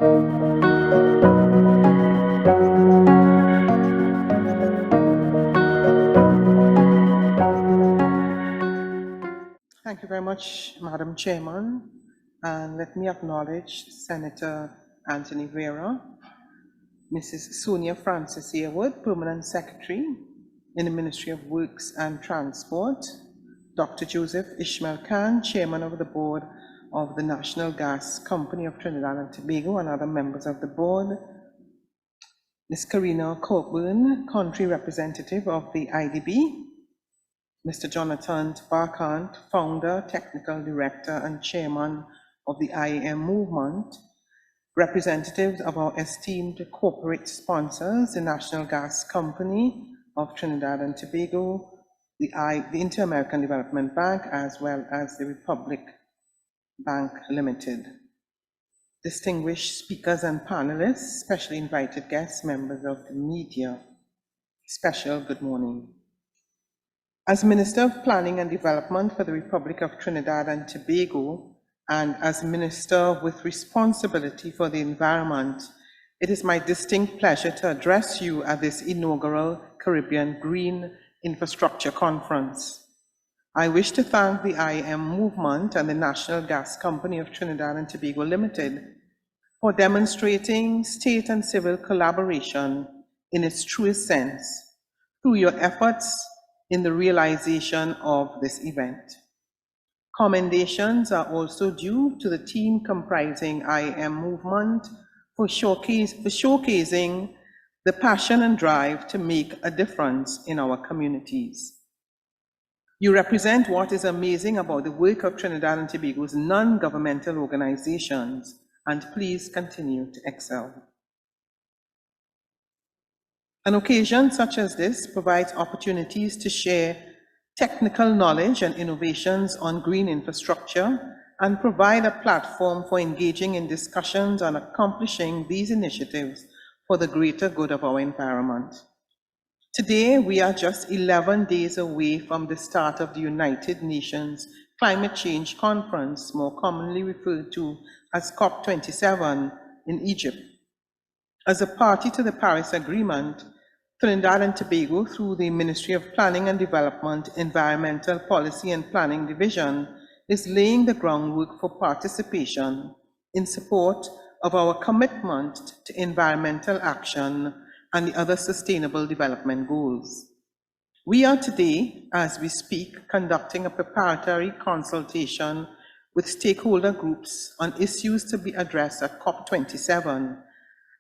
Thank you very much, Madam Chairman. And let me acknowledge Senator Anthony Vera, Mrs. Sonia Francis Yearwood, Permanent Secretary in the Ministry of Works and Transport, Dr. Joseph Ishmael Khan, Chairman of the Board of the National Gas Company of Trinidad and Tobago, and other members of the board, Ms. Karina Cockburn, Country Representative of the IDB, Mr. Jonathan Barkant, Founder, Technical Director, and Chairman of the IAM Movement, representatives of our esteemed corporate sponsors, the National Gas Company of Trinidad and Tobago, the Inter-American Development Bank, as well as the Republic Bank Limited. Distinguished speakers and panelists, specially invited guests, members of the media, special good morning. As Minister of Planning and Development for the Republic of Trinidad and Tobago, and as Minister with responsibility for the environment, it is my distinct pleasure to address you at this inaugural Caribbean Green Infrastructure Conference. I wish to thank the IAM Movement and the National Gas Company of Trinidad and Tobago Limited for demonstrating state and civil collaboration in its truest sense through your efforts in the realization of this event. Commendations are also due to the team comprising IAM Movement for showcasing the passion and drive to make a difference in our communities. You represent what is amazing about the work of Trinidad and Tobago's non-governmental organizations, and please continue to excel. An occasion such as this provides opportunities to share technical knowledge and innovations on green infrastructure and provide a platform for engaging in discussions on accomplishing these initiatives for the greater good of our environment. Today, we are just 11 days away from the start of the United Nations Climate Change Conference, more commonly referred to as COP27 in Egypt. As a party to the Paris Agreement, Trinidad and Tobago, through the Ministry of Planning and Development, Environmental Policy and Planning Division, is laying the groundwork for participation in support of our commitment to environmental action and the other sustainable development goals. We are today, as we speak, conducting a preparatory consultation with stakeholder groups on issues to be addressed at COP27.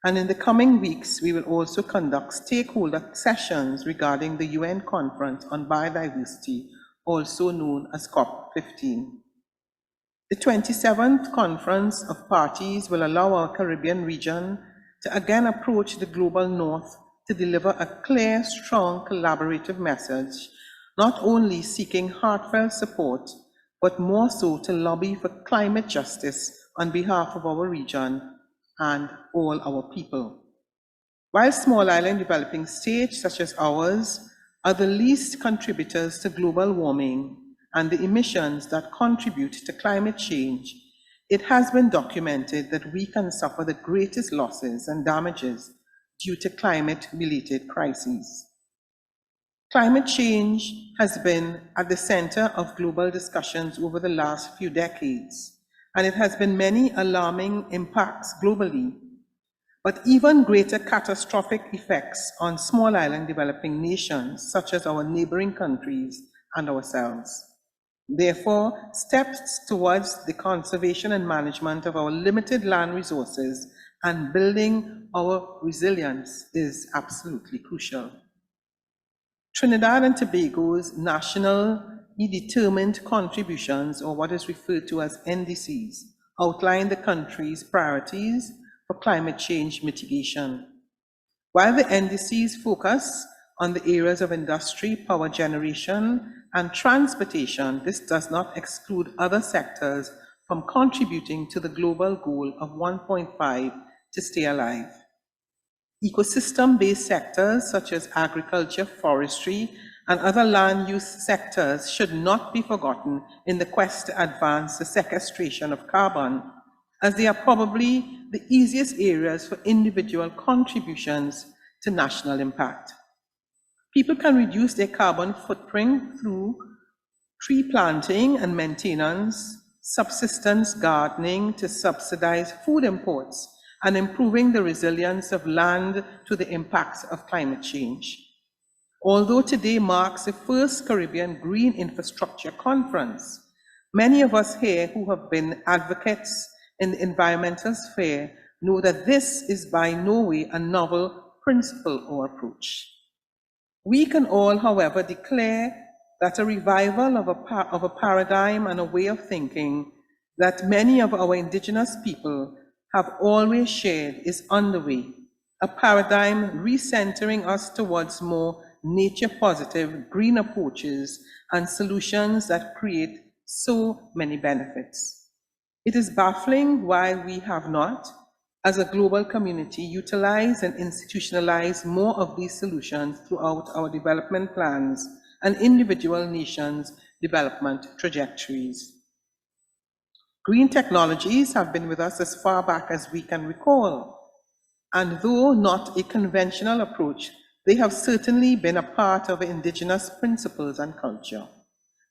And in the coming weeks, we will also conduct stakeholder sessions regarding the UN Conference on Biodiversity, also known as COP15. The 27th Conference of Parties will allow our Caribbean region to again approach the global north to deliver a clear, strong, collaborative message, not only seeking heartfelt support, but more so to lobby for climate justice on behalf of our region and all our people. While small island developing states such as ours are the least contributors to global warming and the emissions that contribute to climate change, it has been documented that we can suffer the greatest losses and damages due to climate-related crises. Climate change has been at the center of global discussions over the last few decades, and it has been many alarming impacts globally, but even greater catastrophic effects on small island developing nations, such as our neighboring countries and ourselves. Therefore, steps towards the conservation and management of our limited land resources and building our resilience is absolutely crucial. Trinidad and Tobago's nationally determined contributions, or what is referred to as NDCs, outline the country's priorities for climate change mitigation. While the NDCs focus on the areas of industry, power generation, and transportation, this does not exclude other sectors from contributing to the global goal of 1.5 to stay alive. Ecosystem-based sectors such as agriculture, forestry, and other land use sectors should not be forgotten in the quest to advance the sequestration of carbon, as they are probably the easiest areas for individual contributions to national impact. People can reduce their carbon footprint through tree planting and maintenance, subsistence gardening to subsidize food imports, and improving the resilience of land to the impacts of climate change. Although today marks the first Caribbean Green Infrastructure Conference, many of us here who have been advocates in the environmental sphere know that this is by no way a novel principle or approach. We can all, however, declare that a revival of a paradigm and a way of thinking that many of our indigenous people have always shared is underway, a paradigm recentering us towards more nature-positive, green approaches and solutions that create so many benefits. It is baffling why we have not, as a global community, utilize and institutionalize more of these solutions throughout our development plans and individual nations' development trajectories. Green technologies have been with us as far back as we can recall, and though not a conventional approach, they have certainly been a part of indigenous principles and culture.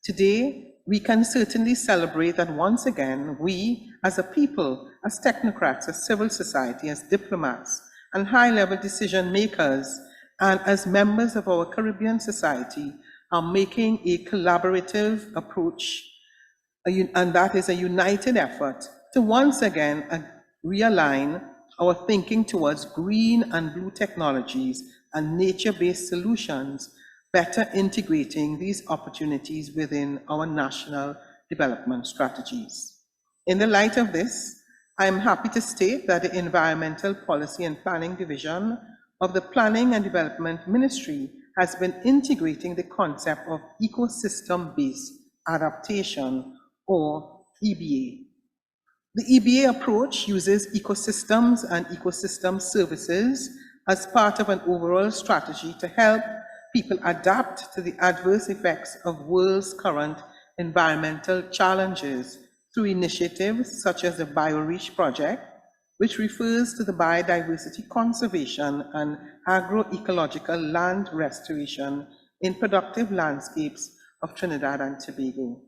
Today, we can certainly celebrate that once again, we, as a people, as technocrats, as civil society, as diplomats, and high-level decision makers, and as members of our Caribbean society, are making a collaborative approach, and that is a united effort to once again realign our thinking towards green and blue technologies and nature-based solutions, better integrating these opportunities within our national development strategies. In the light of this, I am happy to state that the Environmental Policy and Planning Division of the Planning and Development Ministry has been integrating the concept of ecosystem-based adaptation, or EBA. The EBA approach uses ecosystems and ecosystem services as part of an overall strategy to help people adapt to the adverse effects of world's current environmental challenges through initiatives such as the BioReach project, which refers to the biodiversity conservation and agroecological land restoration in productive landscapes of Trinidad and Tobago.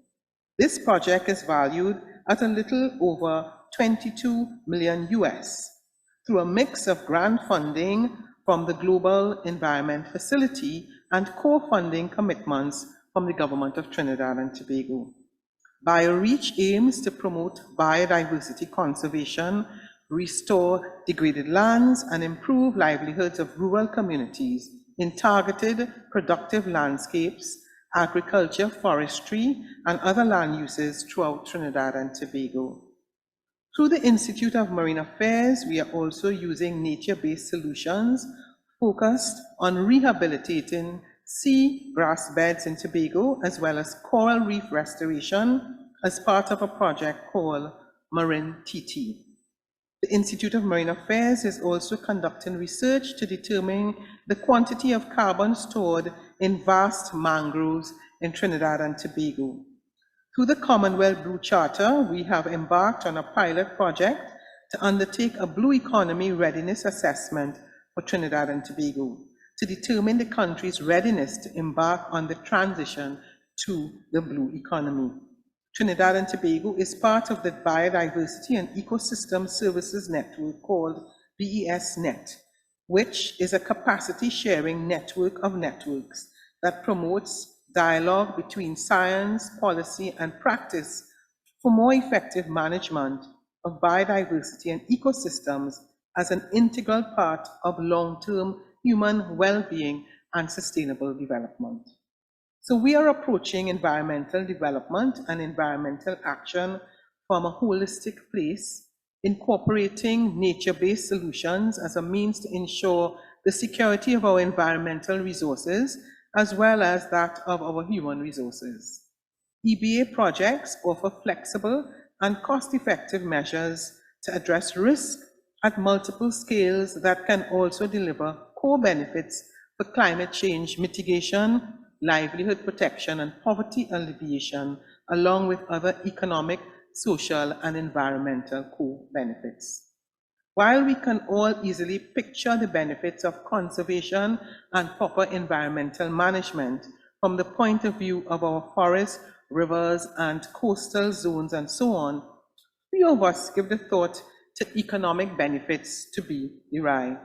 This project is valued at a little over $22 million US through a mix of grant funding from the Global Environment Facility and co-funding commitments from the Government of Trinidad and Tobago. BioReach aims to promote biodiversity conservation, restore degraded lands, and improve livelihoods of rural communities in targeted productive landscapes, agriculture, forestry, and other land uses throughout Trinidad and Tobago. Through the Institute of Marine Affairs, we are also using nature-based solutions focused on rehabilitating sea grass beds in Tobago, as well as coral reef restoration as part of a project called Marine TT. The Institute of Marine Affairs is also conducting research to determine the quantity of carbon stored in vast mangroves in Trinidad and Tobago. Through the Commonwealth Blue Charter, we have embarked on a pilot project to undertake a blue economy readiness assessment for Trinidad and Tobago to determine the country's readiness to embark on the transition to the blue economy. Trinidad and Tobago is part of the Biodiversity and Ecosystem Services Network called BESnet, which is a capacity sharing network of networks that promotes dialogue between science, policy, and practice for more effective management of biodiversity and ecosystems as an integral part of long-term human well-being and sustainable development. So we are approaching environmental development and environmental action from a holistic place, incorporating nature-based solutions as a means to ensure the security of our environmental resources as well as that of our human resources. EBA projects offer flexible and cost-effective measures to address risk at multiple scales that can also deliver core benefits for climate change mitigation, livelihood protection, and poverty alleviation, along with other economic, social, and environmental core benefits. While we can all easily picture the benefits of conservation and proper environmental management from the point of view of our forests, rivers, and coastal zones and so on, few of us give the thought to economic benefits to be derived.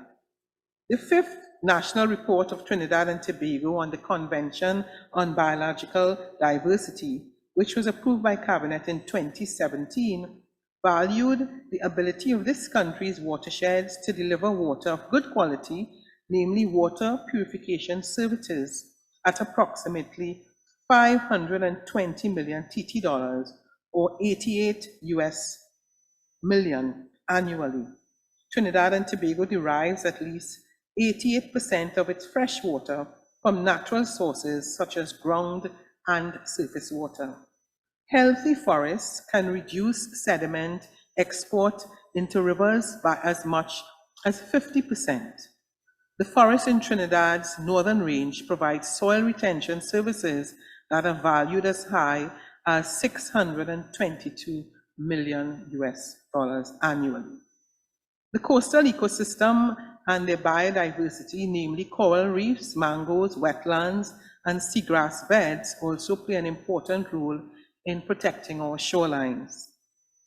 The fifth National Report of Trinidad and Tobago on the Convention on Biological Diversity, which was approved by Cabinet in 2017, valued the ability of this country's watersheds to deliver water of good quality, namely water purification services, at approximately 520 million TT dollars or 88 US million annually. Trinidad and Tobago derives at least 88% of its fresh water from natural sources such as ground and surface water. Healthy forests can reduce sediment export into rivers by as much as 50%. The forest in Trinidad's northern range provides soil retention services that are valued as high as 622 million US dollars annually. The coastal ecosystem and their biodiversity, namely coral reefs, mangroves, wetlands, and seagrass beds, also play an important role in protecting our shorelines.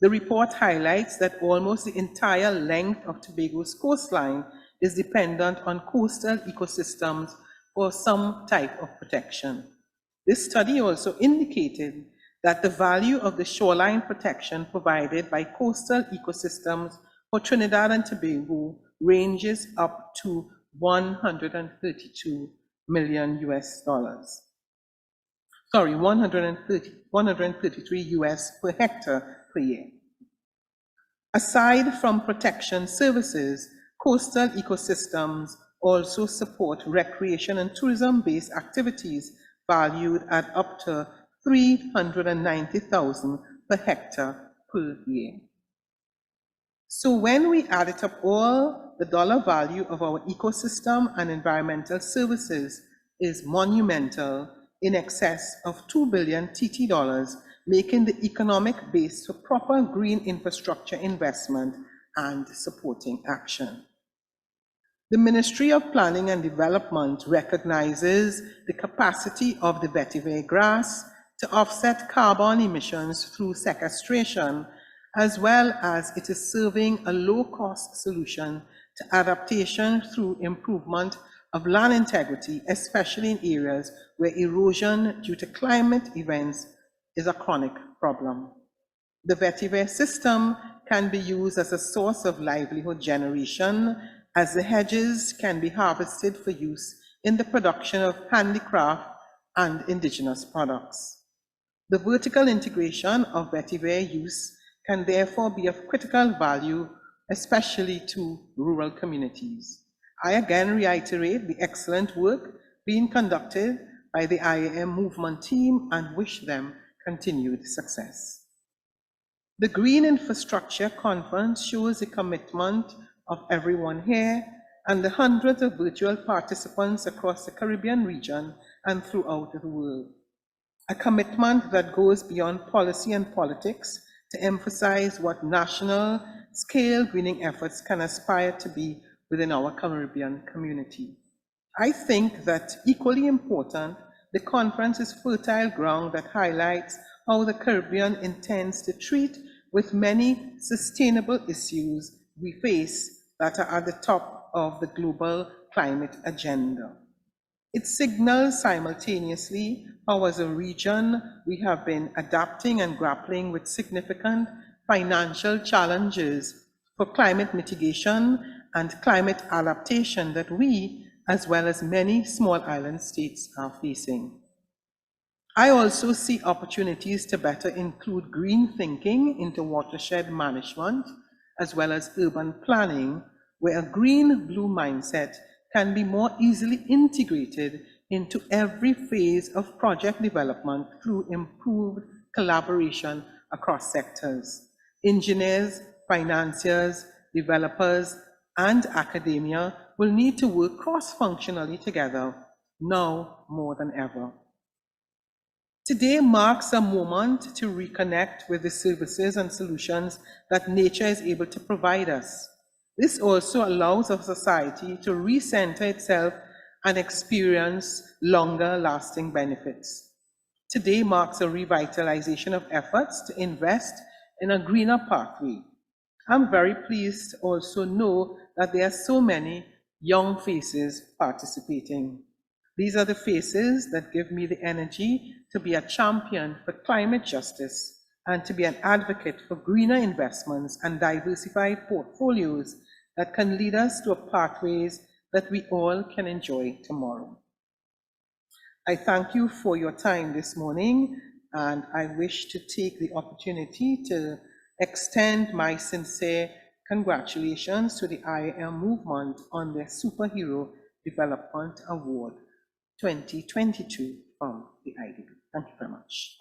The report highlights that almost the entire length of Tobago's coastline is dependent on coastal ecosystems for some type of protection. This study also indicated that the value of the shoreline protection provided by coastal ecosystems for Trinidad and Tobago ranges up to 132 million US dollars. Sorry, 133 US per hectare per year. Aside from protection services, coastal ecosystems also support recreation and tourism-based activities valued at up to 390,000 per hectare per year. So when we added up all the dollar value of our ecosystem and environmental services is monumental, in excess of 2 billion TT dollars, making the economic base for proper green infrastructure investment and supporting action. The Ministry of Planning and Development recognizes the capacity of the vetiver grass to offset carbon emissions through sequestration, as well as it is serving a low-cost solution to adaptation through improvement of land integrity, especially in areas where erosion due to climate events is a chronic problem. The vetiver system can be used as a source of livelihood generation, as the hedges can be harvested for use in the production of handicraft and indigenous products. The vertical integration of vetiver use can therefore be of critical value, especially to rural communities. I again reiterate the excellent work being conducted by the IAM movement team and wish them continued success. The Green Infrastructure Conference shows the commitment of everyone here and the hundreds of virtual participants across the Caribbean region and throughout the world. A commitment that goes beyond policy and politics to emphasize what national scale greening efforts can aspire to be within our Caribbean community. I think that equally important, the conference is fertile ground that highlights how the Caribbean intends to treat with many sustainable issues we face that are at the top of the global climate agenda. It signals simultaneously how, as a region, we have been adapting and grappling with significant financial challenges for climate mitigation and climate adaptation that we, as well as many small island states, are facing. I also see opportunities to better include green thinking into watershed management, as well as urban planning, where a green-blue mindset can be more easily integrated into every phase of project development through improved collaboration across sectors. Engineers, financiers, developers, and academia will need to work cross-functionally together, now more than ever. Today marks a moment to reconnect with the services and solutions that nature is able to provide us. This also allows our society to recenter itself and experience longer lasting benefits. Today marks a revitalization of efforts to invest in a greener pathway. I'm very pleased to also know that there are so many young faces participating. These are the faces that give me the energy to be a champion for climate justice and to be an advocate for greener investments and diversified portfolios that can lead us to pathways that we all can enjoy tomorrow. I thank you for your time this morning, and I wish to take the opportunity to extend my sincere congratulations to the IAM movement on their Superhero Development Award 2022 from the IDB. Thank you very much.